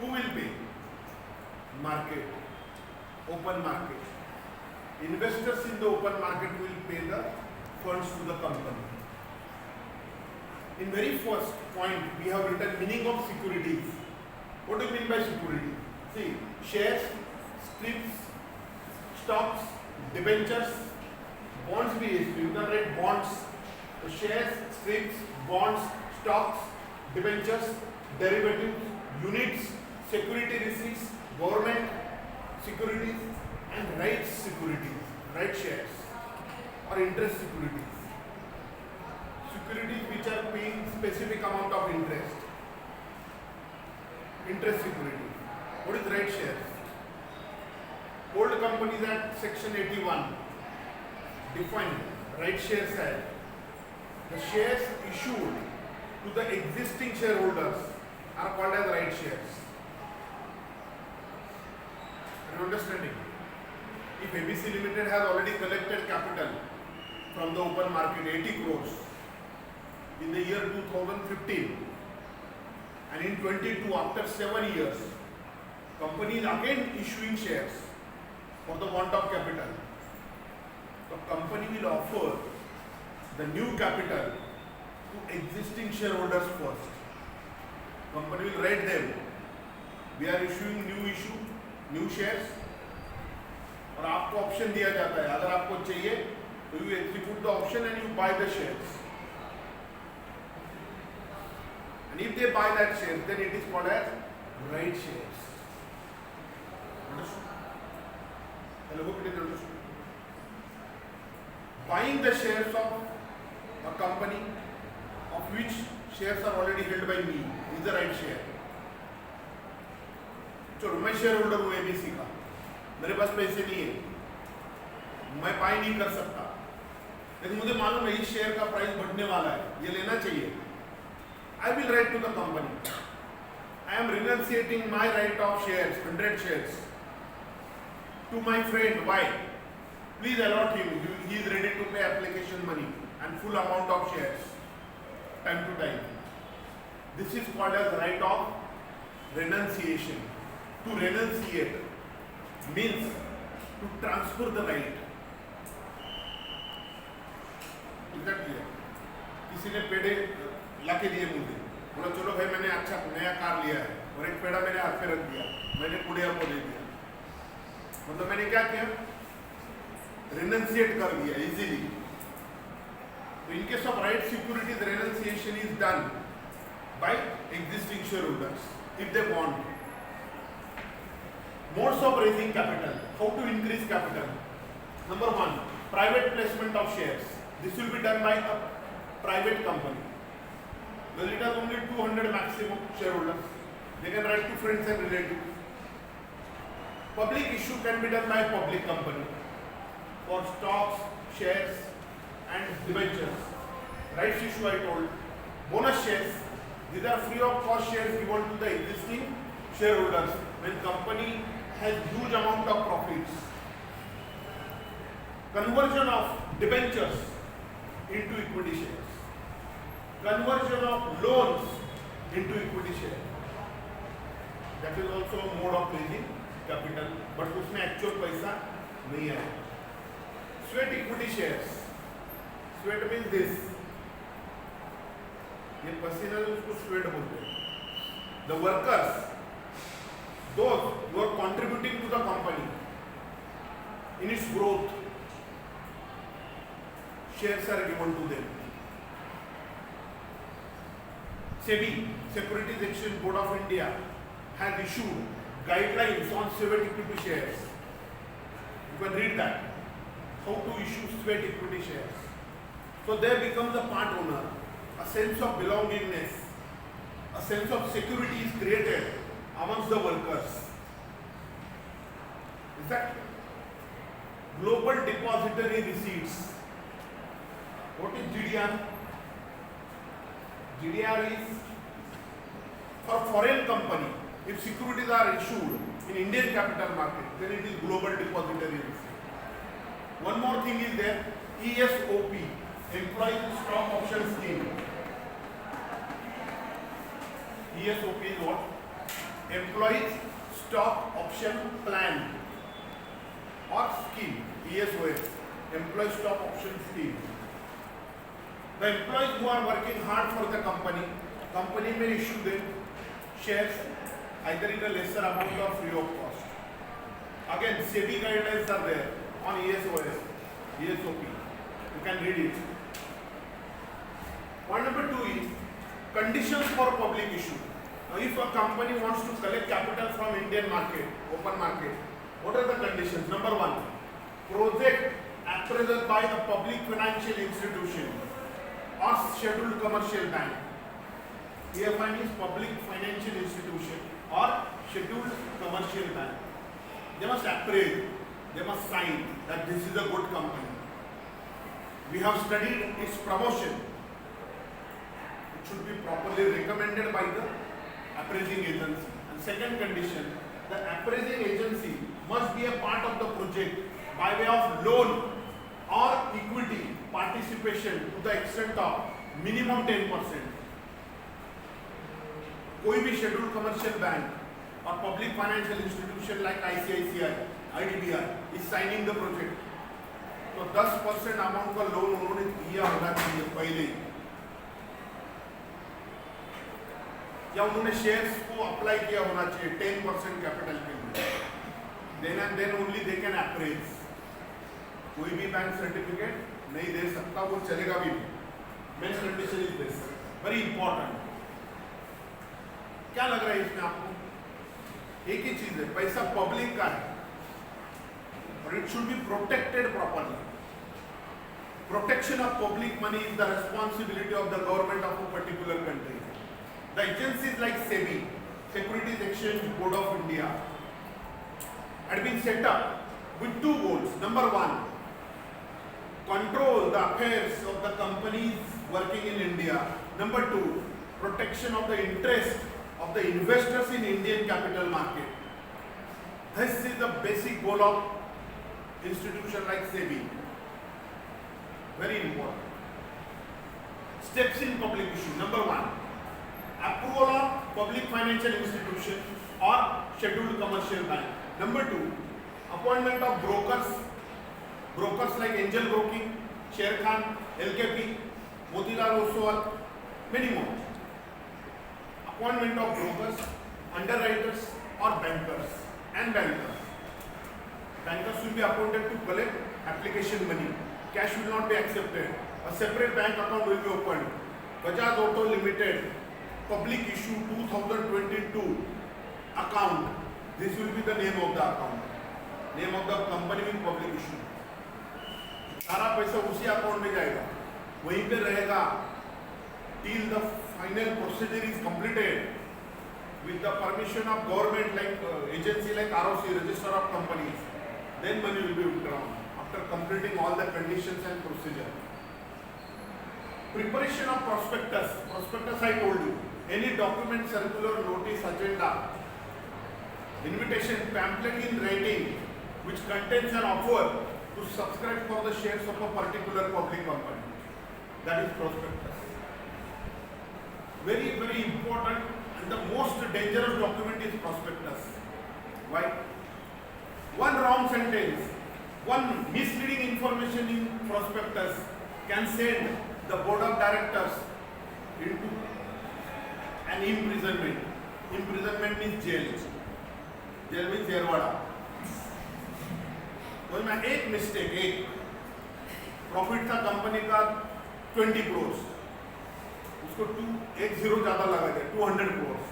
Who will pay? Market, open market. Investors in the open market will pay the funds to the company. In very first point, we have written meaning of securities. What do you mean by security? See, shares, scrips, stocks, debentures, bonds भी है, you can write bonds, so shares, scrips, bonds, stocks, debentures, derivatives, units, security receipts, government securities, and rights securities, right shares or interest securities. Securities which are paying specific amount of interest. Interest security. What is right shares? Old companies at section 81 define right shares as the shares issued to the existing shareholders are called as right shares. Are you understanding? If ABC Limited has already collected capital from the open market 80 crores in the year 2015 and in 22 after 7 years, company is again issuing shares for the want of capital. The company will offer the new capital to existing shareholders first. Company will write them, we are issuing new shares और आपको option दिया जाता है, अगर आपको चाहिए तो you execute the option and you buy the shares. And if they buy that shares, then it is called as right shares. Understood? Hello, hope it is understood. Buying the shares of a company of which shares are already held by me is the right share. चलो मैं share holder हूँ ABC का, मेरे पास पैसे नहीं है, मैं bye नहीं कर सकता, लेकिन मुझे मालूम है इस शेयर का प्राइस बढ़ने वाला है, ये लेना चाहिए. I will write to the company, I am renunciating my right of shares, 100 shares, to my friend. Why? Please allot him. He is ready to pay application money and full amount of shares, time to time. This is called as right of renunciation. To renunciate means to transfer the right. Is that clear? किसी ने पेड़े लाके दिए मुझे, बोला चलो भाई मैंने अच्छा नया कार लिया है और एक पेड़ा मेरे हाथ पे रख दिया, मैंने कुड़िया को दे दिया, मतलब मैंने क्या किया? Renunciate कर दिया easily. So in case of right securities, renunciation is done by existing shareholders if they want. Modes of raising capital. How to increase capital? Number one, private placement of shares. This will be done by a private company. Well, it has only 200 maximum shareholders. They can write to friends and relatives. Public issue can be done by a public company for stocks, shares, and debentures. Rights issue I told. Bonus shares. These are free of cost shares given to the existing shareholders when company has huge amount of profits. Conversion of debentures into equity shares. Conversion of loans into equity shares. That is also a mode of raising capital, but उसमें actual पैसा नहीं है. Sweat equity shares. Sweat means this. ये पसीना उसको sweat बोलते हैं. The workers, those who are contributing to the company in its growth, shares are given to them. SEBI, Securities Exchange Board of India, has issued guidelines on sweat equity shares. You can read that. How to issue sweat equity shares. So there becomes a part owner, a sense of belongingness, a sense of security is created amongst the workers. Is that global depository receipts? What is GDR? GDR is for foreign company. If securities are issued in Indian capital market, then it is global depository receipt. One more thing is there, ESOP, Employee Stock Option Scheme. ESOP is what? Employees Stock Option Plan or Scheme, ESOS, Employee Stock Option Scheme. The employees who are working hard for the company may issue them shares either in a lesser amount or free of cost. Again, SEBI guidelines are there on ESOS, ESOP. You can read it. Point number 2 is conditions for public issue. Now, if a company wants to collect capital from Indian market, open market, what are the conditions? Number 1, project appraisal by a public financial institution or scheduled commercial bank. PFI means public financial institution or scheduled commercial bank. They must appraise, they must sign that this is a good company. We have studied its promotion. It should be properly recommended by the appraising agency. And second condition, the appraising agency must be a part of the project by way of loan or equity participation to the extent of minimum 10%. कोई भी scheduled commercial bank और public financial institution like ICICI, IDBI is signing the project. तो 10% amount का loan उन्होंने दिया होना चाहिए पहले, या उन्होंने शेयर्स को अप्लाई किया होना चाहिए 10% कैपिटल के लिए. then only they can appraise. कोई भी बैंक सर्टिफिकेट नहीं दे सकता, वो चलेगा भी नहीं. Main condition is this, very important. क्या लग रहा है इसमें आपको? एक ही चीज है, पैसा पब्लिक का है और it should be protected properly. Protection of public money is the responsibility of the government of a particular country. The agencies like SEBI, Securities Exchange Board of India, had been set up with 2 goals. Number 1, control the affairs of the companies working in India. Number 2, protection of the interest of the investors in Indian capital market. This is the basic goal of institution like SEBI. Very important. Steps in public issue. Number 1, approval of public financial institution or scheduled commercial bank. Number 2, appointment of brokers like angel broking, Sher Khan, LKP, Motilal Oswal, many more. Appointment of brokers, underwriters or bankers and bankers. Bankers will be appointed to collect application money. Cash will not be accepted. A separate bank account will be opened. Bajaj Auto Limited, public issue 2022 account. This will be the name of the account. Name of the company with public issue. सारा पैसा उसी account में जाएगा, वहीं पे रहेगा till the final procedure is completed with the permission of government like agency like ROC, Register of Companies. Then money will be withdrawn after completing all the conditions and procedure. Preparation of prospectus. Prospectus I told you. Any document, circular, notice, agenda, invitation, pamphlet in writing which contains an offer to subscribe for the shares of a particular public company. That is prospectus. Very, very important and the most dangerous document is prospectus. Why? One wrong sentence, one misleading information in prospectus can send the board of directors into an imprisonment. Imprisonment means jail. Jail means जेलवाड़ा. तो मैं एक mistake, एक profit था company का 20 crores, उसको 1 0 ज्यादा लगा दिया 200 crores.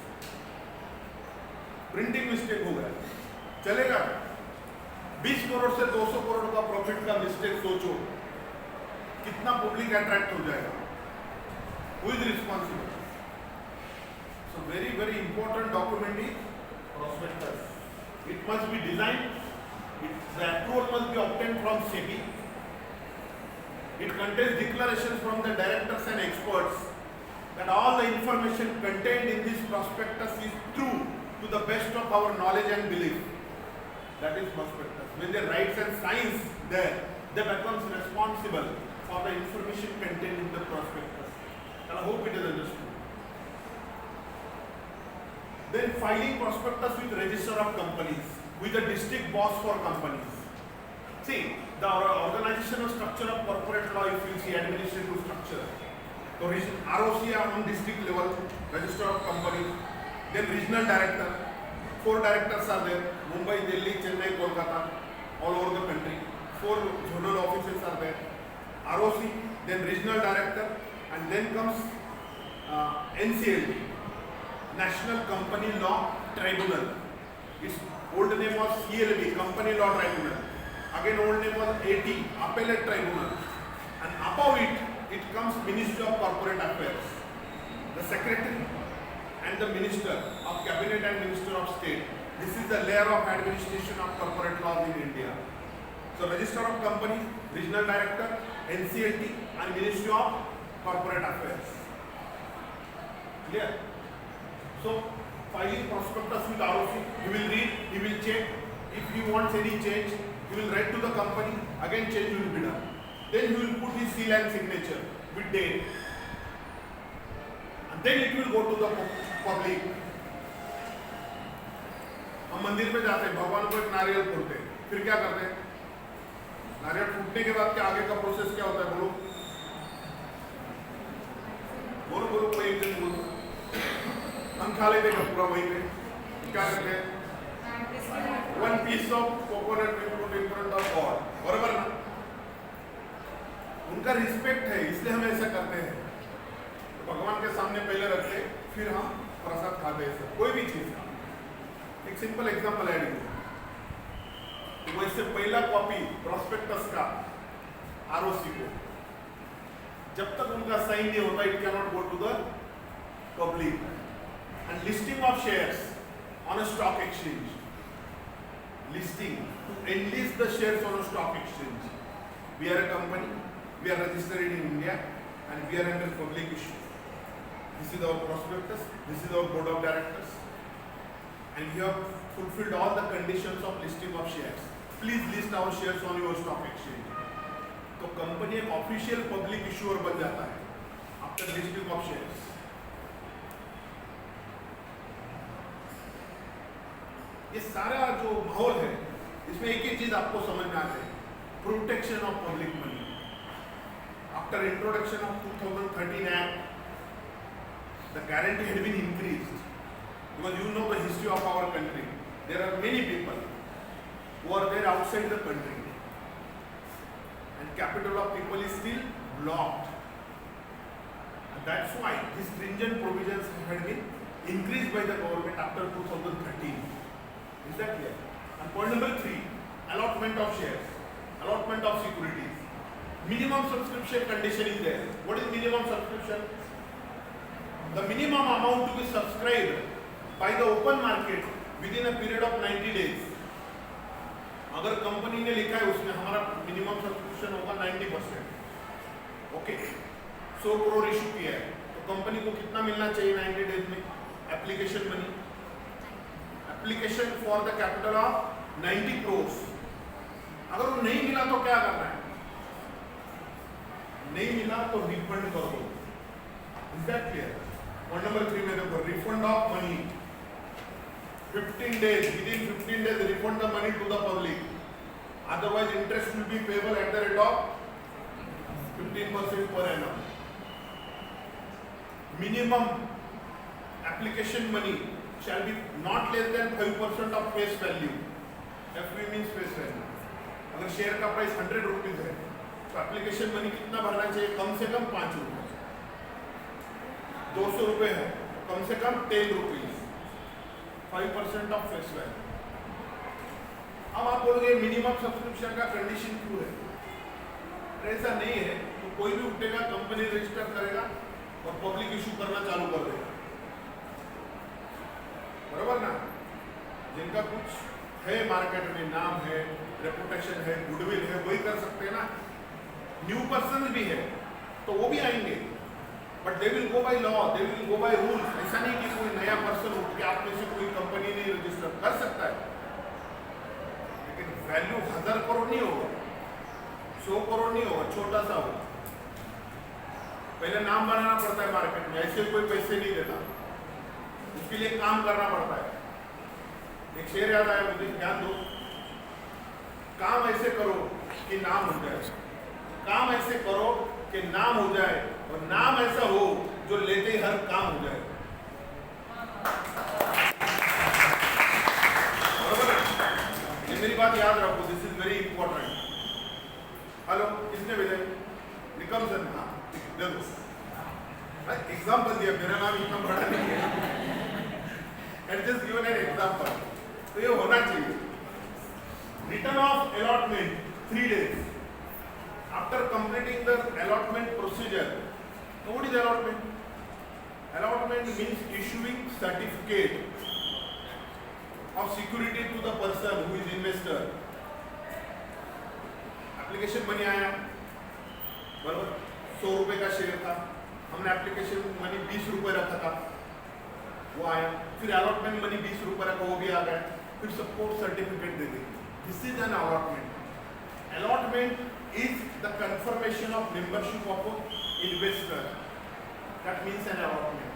प्रिंटिंग मिस्टेक हो गया, चलेगा? 20 करोड़ से 200 करोड़ का प्रॉफिट का मिस्टेक सोचो, कितना पब्लिक अट्रैक्ट हो जाएगा? Who is responsible? So very, very important document is prospectus. It must be designed. The approval must be obtained from SEBI. It contains declarations from the directors and experts that all the information contained in this prospectus is true to the best of our knowledge and belief. That is prospectus. When they write and signs there, they become responsible for the information contained in the prospectus. And I hope it is understood. Then filing prospectus with register of companies, with a district boss for companies. See, the organizational structure of corporate law, if you see administrative structure, so ROC on district level, register of companies, then regional director, 4 directors are there, Mumbai, Delhi, Chennai, Kolkata, all over the country, 4 zonal offices are there, ROC, then regional director, and then comes NCLT, National Company Law Tribunal. Its old name was CLB, Company Law Tribunal. Again, old name was AT, Appellate Tribunal. And above it comes Ministry of Corporate Affairs. The Secretary and the Minister of Cabinet and Minister of State. This is the layer of administration of corporate laws in India. So, Register of Companies, Regional Director, NCLT, and Ministry of Corporate Affairs. Clear? So, filing prospectus with ROC, he will read, he will check. If he wants any change, he will write to the company, again change will be done. Then he will put his seal and signature with date. And then it will go to the public. हम मंदिर में जाते हैं, भगवान को एक नारियल फोड़ते हैं, फिर क्या करते हैं? नारियल फूटने के बाद क्या आगे का प्रोसेस क्या होता है? बोलो बोलो बोलो, कोई एक दिन बोलो। हम खा लेते हैं पूरा वहीं पे, क्या करते हैं? 1 piece of coconut we put in front of God, बराबर ना? उनका रिस्पेक्ट है, इसलिए हम ऐसा करते हैं। तो भगवान के सामने पहले रखते हैं, फिर हम प्रसाद खाते हैं। कोई भी चीज का एक सिंपल एग्जांपल ऐड करो। वैसे पहला कॉपी प्रोस्पेक्टस का आरओसी को जब तक उनका साइन नहीं होता, it can not go to the public. And listing of shares on a stock exchange. Listing to enlist the shares on a stock exchange. We are a company, we are registered in India, and we are under public issue. This is our prospectus, this is our board of directors, and you have fulfilled all the conditions of listing of shares. Please list our shares on your stock exchange. तो company एक official public issuer बन जाता है after listing of shares. ये सारा जो माहौल है, इसमें एक ही चीज आपको समझ में आती है, protection of public money. After introduction of 2013 act, the guarantee had been increased because you know the history of our country. There are many people who are there outside the country, and capital of people is still blocked. And that's why these stringent provisions had been increased by the government after 2013. Is that clear? And point number 3, allotment of shares, allotment of securities. Minimum subscription condition is there. What is minimum subscription? The minimum amount to be subscribed by the open market within a period of 90 days. अगर company ने लिखा है उसमें हमारा minimum subscription होगा 90%, okay, 100 crore issue किया है, तो कंपनी को कितना मिलना चाहिए 90 डेज में? Application money, application for the capital of 90 crore. अगर वो नहीं मिला तो क्या करना है? नहीं मिला तो रिफंड कर दो। Is that clear? Point number 3 में देखो, refund of money 15 days, within 15 days refund the money to the public, otherwise interest will be payable at the rate of 15% per annum. Minimum application money shall be not less than 5% of face value. FV means face value. अगर share का price 100 rupees है तो application money कितना भरना चाहिए? कम से कम 5 रुपए। 200 रुपए है, कम से कम 10 रुपीज, 5% ऑफ फेस वैल्यू। अब आप बोलोगे मिनिमम सब्सक्रिप्शन का कंडीशन क्यों है? ऐसा नहीं है, तो कोई भी उठेगा, कंपनी रजिस्टर करेगा और पब्लिक इशू करना चालू कर देगा, बराबर ना? जिनका कुछ है मार्केट में, नाम है, रेपुटेशन है, गुडविल है, वही कर सकते हैं ना। न्यू पर्सन भी है तो वो भी आएंगे, but they will go by law, they will go by rules. ऐसा नहीं कि कोई नया पर्सन उठ के आप में से कोई कंपनी नहीं रजिस्टर कर सकता है, लेकिन वैल्यू 1000 करोड़ नहीं होगा, 100 करोड़ नहीं होगा, छोटा सा होगा। पहले नाम बनाना पड़ता है मार्केट में, ऐसे कोई पैसे नहीं देता। उसके लिए काम करना पड़ता है। एक शेर याद आया मुझे, ध्यान दो। काम ऐसे करो कि नाम हो जाए, काम ऐसे करो कि नाम हो जाए, और नाम ऐसा हो जो लेते ही हर काम हो जाए। बराबर है? ये मेरी बात याद रखो, this is very important. Hello, किसने भेजा? निकम सर। हाँ, दे दो। एग्जाम्पल दिया, मेरा नाम इतना बड़ा नहीं है, and just given an example. तो ये होना चाहिए। Return of allotment 3 days after completing the allotment procedure. So what is allotment? Allotment means issuing certificate of security to the person who is investor. Application money आया, बराबर, 100 रुपए का share था, हमने एप्लीकेशन मनी 20 रुपए रखा था, वो आया। फिर अलॉटमेंट मनी 20 रुपए रखा, वो भी आ गया। फिर सपोर्ट सर्टिफिकेट दे देंगे। This is an allotment. Allotment is the confirmation of membership of an investor. That means an allotment.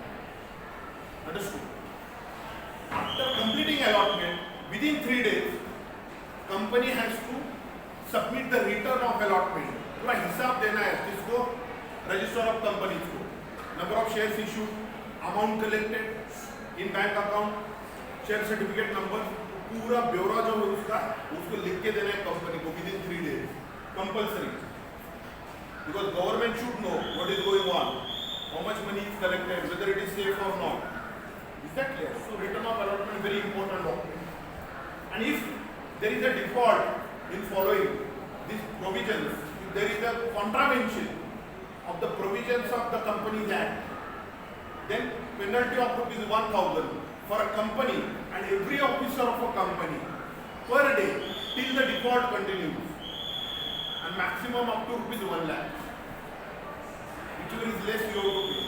Understood? After completing allotment, within 3 days, company has to submit the return of allotment. पूरा हिसाब देना है किसको? Register of companies को। Number of shares issued, amount collected in bank account, share certificate number, पूरा ब्यौरा जो है उसको लिख के देना है कंपनी को with in 3 days, compulsory, because government should know what is going on, how much money is collected, whether it is safe और not. Is that clear? So return of allotment very important document. And if there is a default in following these provisions, if there is a contravention of the provisions of the Companies Act, then penalty of ₹1,000 for a company and every officer of a company per day till the default continues, and maximum up to ₹1 lakh. Whichever is less you have to pay.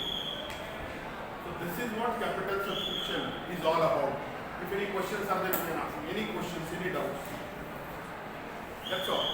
So this is what capital subscription is all about. If any questions are there, you can ask. Any questions, any doubts? That's all.